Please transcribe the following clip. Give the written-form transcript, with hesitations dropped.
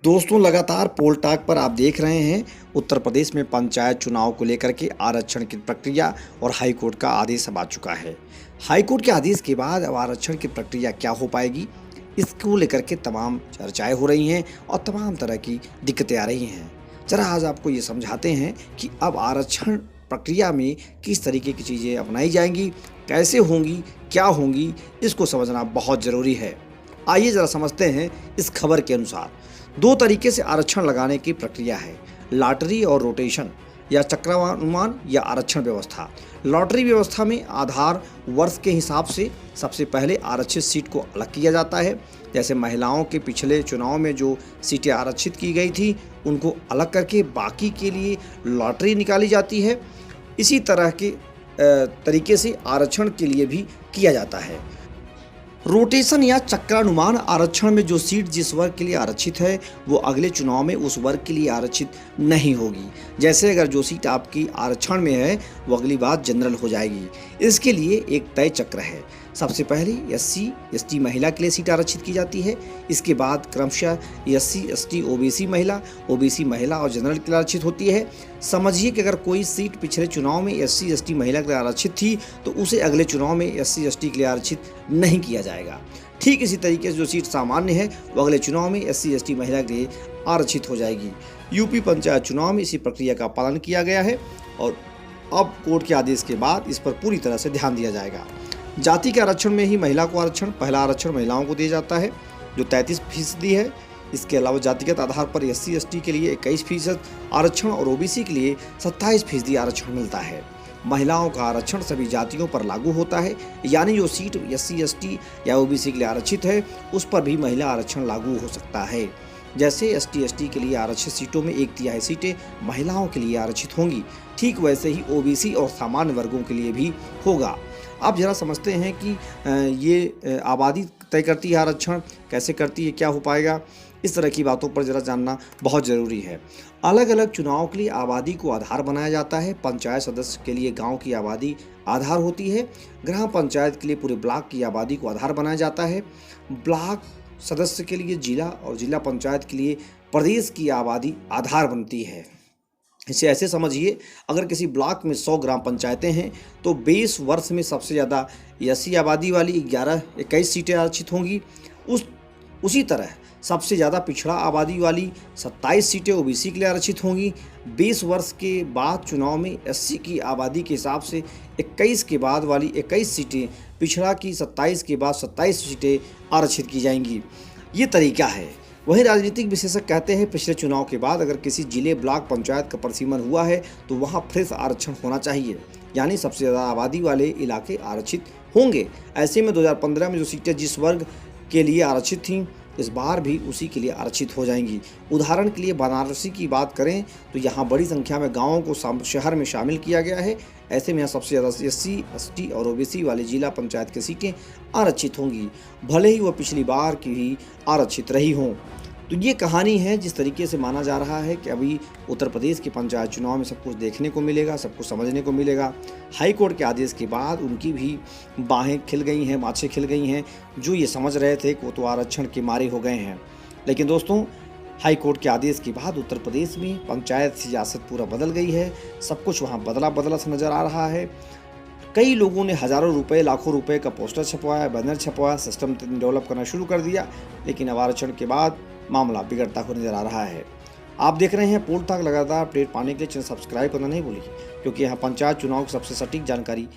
दोस्तों, लगातार पोल टाक पर आप देख रहे हैं उत्तर प्रदेश में पंचायत चुनाव को लेकर के आरक्षण की प्रक्रिया और हाईकोर्ट का आदेश अब आ चुका है। हाईकोर्ट के आदेश के बाद अब आरक्षण की प्रक्रिया क्या हो पाएगी, इसको लेकर के तमाम चर्चाएं हो रही हैं और तमाम तरह की दिक्कतें आ रही हैं। जरा आज आपको ये समझाते हैं कि अब आरक्षण प्रक्रिया में किस तरीके की चीज़ें अपनाई जाएंगी, कैसे होंगी, क्या होंगी, इसको समझना बहुत ज़रूरी है। आइए ज़रा समझते हैं। इस खबर के अनुसार दो तरीके से आरक्षण लगाने की प्रक्रिया है, लॉटरी और रोटेशन या चक्रानुमान या आरक्षण व्यवस्था। लॉटरी व्यवस्था में आधार वर्ष के हिसाब से सबसे पहले आरक्षित सीट को अलग किया जाता है। जैसे महिलाओं के पिछले चुनाव में जो सीटें आरक्षित की गई थी उनको अलग करके बाकी के लिए लॉटरी निकाली जाती है। इसी तरह के तरीके से आरक्षण के लिए भी किया जाता है। रोटेशन या चक्रानुमान आरक्षण में जो सीट जिस वर्ग के लिए आरक्षित है वो अगले चुनाव में उस वर्ग के लिए आरक्षित नहीं होगी। जैसे अगर जो सीट आपकी आरक्षण में है वो अगली बार जनरल हो जाएगी। इसके लिए एक तय चक्र है। सबसे पहले SC ST महिला के लिए सीट आरक्षित की जाती है। इसके बाद क्रमशः SC ST OBC महिला और जनरल के लिए आरक्षित होती है। समझिए कि अगर कोई सीट पिछले चुनाव में SC ST महिला के लिए आरक्षित थी तो उसे अगले चुनाव में SC ST के लिए आरक्षित नहीं किया जाएगा। ठीक इसी तरीके से जो सीट सामान्य है वो अगले चुनाव में SC ST महिला के लिए आरक्षित हो जाएगी। यूपी पंचायत चुनाव में इसी प्रक्रिया का पालन किया गया है और अब कोर्ट के आदेश के बाद इस पर पूरी तरह से ध्यान दिया जाएगा। जाति के आरक्षण में ही महिला को पहला आरक्षण महिलाओं को दिया जाता है जो 33% है। इसके अलावा जातिगत आधार पर SC ST के लिए 21% आरक्षण और OBC के लिए 27% आरक्षण मिलता है। महिलाओं का आरक्षण सभी जातियों पर लागू होता है, यानी जो सीट SC ST या OBC के लिए आरक्षित है उस पर भी महिला आरक्षण लागू हो सकता है। जैसे ST ST के लिए आरक्षित सीटों में 1/3 सीटें महिलाओं के लिए आरक्षित होंगी, ठीक वैसे ही OBC और सामान्य वर्गों के लिए भी होगा। आप जरा समझते हैं कि ये आबादी तय करती है आरक्षण, कैसे करती है, क्या हो पाएगा, इस तरह की बातों पर ज़रा जानना बहुत ज़रूरी है। अलग अलग चुनाव के लिए आबादी को आधार बनाया जाता है। पंचायत सदस्य के लिए गांव की आबादी आधार होती है। ग्राम पंचायत के लिए पूरे ब्लॉक की आबादी को आधार बनाया जाता है। ब्लॉक सदस्य के लिए जिला और जिला पंचायत के लिए प्रदेश की आबादी आधार बनती है। इसे ऐसे समझिए, अगर किसी ब्लॉक में 100 ग्राम पंचायतें हैं तो 20 वर्ष में सबसे ज़्यादा SC आबादी वाली 21 सीटें आरक्षित होंगी। उसी तरह सबसे ज़्यादा पिछड़ा आबादी वाली 27 सीटें OBC के लिए आरक्षित होंगी। 20 वर्ष के बाद चुनाव में SC की आबादी के हिसाब से 21 के बाद वाली 21 सीटें, पिछड़ा की 27 के बाद 27 सीटें आरक्षित की जाएंगी। ये तरीका है। वहीं राजनीतिक विशेषज्ञ कहते हैं पिछले चुनाव के बाद अगर किसी जिले, ब्लॉक, पंचायत का परिसीमन हुआ है तो वहां फ्रेश आरक्षण होना चाहिए, यानी सबसे ज़्यादा आबादी वाले इलाके आरक्षित होंगे। ऐसे में 2015 में जो सीटें जिस वर्ग के लिए आरक्षित थीं इस बार भी उसी के लिए आरक्षित हो जाएंगी। उदाहरण के लिए बनारसी की बात करें तो यहाँ बड़ी संख्या में गाँवों को शहर में शामिल किया गया है। ऐसे में यहाँ सबसे ज़्यादा SC ST और OBC वाले जिला पंचायत की सीटें आरक्षित होंगी, भले ही वह पिछली बार की ही आरक्षित रही हों। तो ये कहानी है। जिस तरीके से माना जा रहा है कि अभी उत्तर प्रदेश के पंचायत चुनाव में सब कुछ देखने को मिलेगा, सब कुछ समझने को मिलेगा। हाई कोर्ट के आदेश के बाद उनकी भी बाहें खिल गई हैं, बाछें खिल गई हैं। जो ये समझ रहे थे कि वो तो आरक्षण के मारे हो गए हैं, लेकिन दोस्तों हाई कोर्ट के आदेश के बाद उत्तर प्रदेश में पंचायत सियासत पूरा बदल गई है। सब कुछ वहाँ बदला सा नज़र आ रहा है। कई लोगों ने हज़ारों रुपए, लाखों रुपए का पोस्टर छपवाया, बैनर छपवाया, सिस्टम डेवलप करना शुरू कर दिया, लेकिन अब आरक्षण के बाद मामला बिगड़ता हुआ नजर आ रहा है। आप देख रहे हैं पोल टाक। लगातार अपडेट पाने के लिए चैनल सब्सक्राइब करना नहीं भूलिए, क्योंकि यहाँ पंचायत चुनाव की सबसे सटीक जानकारी दी